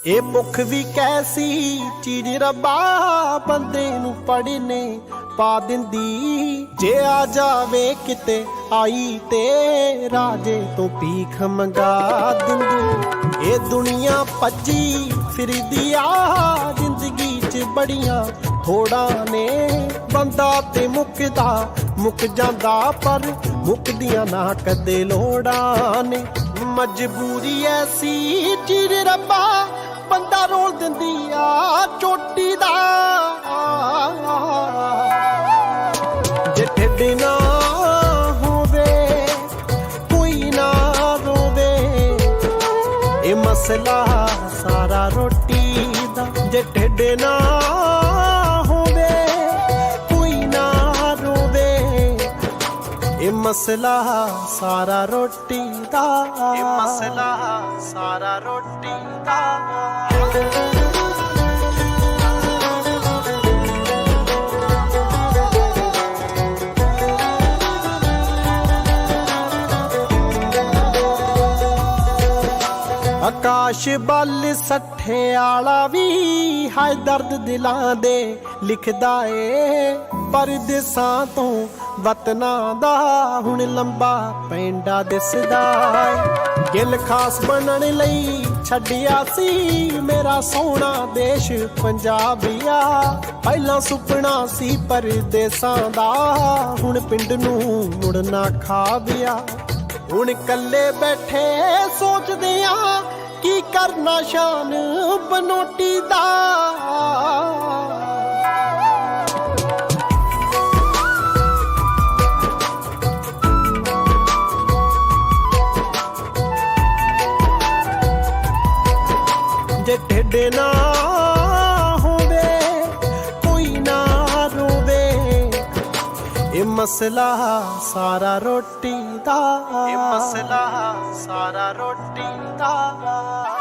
ਇਹ ਭੁੱਖ ਵੀ ਕੈਸੀ ਚੀਜ਼ ਰੱਬਾ ਬੰਦੇ ਨੂੰ ਪੜਨੇ ਪਾ ਦਿੰਦੀ। ਜੇ ਆ ਜਾਵੇ ਕਿਤੇ ਆਈ ਤੇ ਰਾਜੇ ਤੋਂ ਭੀਖ ਮੰਗਾ ਦਿੰਦੀ। ਇਹ ਦੁਨੀਆ ਭੱਜੀ ਫਿਰਦੀ ਆ ਜ਼ਿੰਦਗੀ 'ਚ ਬੜੀਆਂ ਥੋੜਾਂ ਨੇ। ਬੰਦਾ ਤੇ ਮੁੱਕਦਾ ਮੁੱਕ ਜਾਂਦਾ ਪਰ ਮੁੱਕਦੀਆਂ ਨਾ ਕਦੇ ਲੋੜਾਂ ਨੇ। ਮਜਬੂਰੀ ਐਸੀ ਚੀਜ਼ ਰੱਬਾ ਬੰਦਾ ਰੋਲ ਦਿੰਦੀ ਆ ਚੋਟੀ ਦਾ। ਜੇ ਢਿੱਡ ਨਾ ਹੋਵੇ ਕੋਈ ਨਾ ਰੋਵੇ, ਇਹ ਮਸਲਾ ਸਾਰਾ ਰੋਟੀ ਦਾ। ਜੇ ਢਿੱਡ ਨਾ ਹੋਵੇ ਕੋਈ ਨਾ ਰੋਵੇ, ਇਹ ਮਸਲਾ ਸਾਰਾ ਰੋਟੀ ਦਾ। ਇਹ ਮਸਲਾ ਸਾਰਾ ਰੋਟੀ ਦਾ। ਆਕਾਸ਼ ਬੱਲ ਸੱਠੇ ਆਲਾ ਵੀ ਹਾਏ ਦਰਦ ਦਿਲਾਂ ਦੇ ਲਿਖਦਾ ਏ। ਪਰਦੇਸਾਂ ਤੋਂ ਵਤਨਾਂ ਦਾ ਹੁਣ ਲੰਬਾ ਪੈਂਡਾ ਦਿਸਦਾ ਏ। ਗਿਲ ਖਾਸ ਬਣਨ ਲਈ ਛੱਡਿਆ ਸੀ ਮੇਰਾ ਸੋਹਣਾ ਦੇਸ਼ ਪੰਜਾਬੀਆ। ਪਹਿਲਾਂ ਸੁਪਨਾ ਸੀ ਪਰਦੇਸਾਂ ਦਾ, ਹੁਣ ਪਿੰਡ ਨੂੰ ਮੁੜਨਾ ਖਾਬਿਆ। ਹੁਣ ਇਕੱਲੇ ਬੈਠੇ ਸੋਚਦੇ ਆ ਕੀ ਕਰਨਾ ਸ਼ਾਨ ਬਨੋਟੀ ਦਾ। ਜੇ ਢਿੱਡ ਨਾ ਹੋਵੇ ਕੋਈ ਨਾ ਰੋਵੇ, ਇਹ ਮਸਲਾ ਸਾਰਾ ਰੋਟੀ ਦਾ। ਇਹ ਮਸਲਾ ਸਾਰਾ ਰੋਟੀ ਦਾ।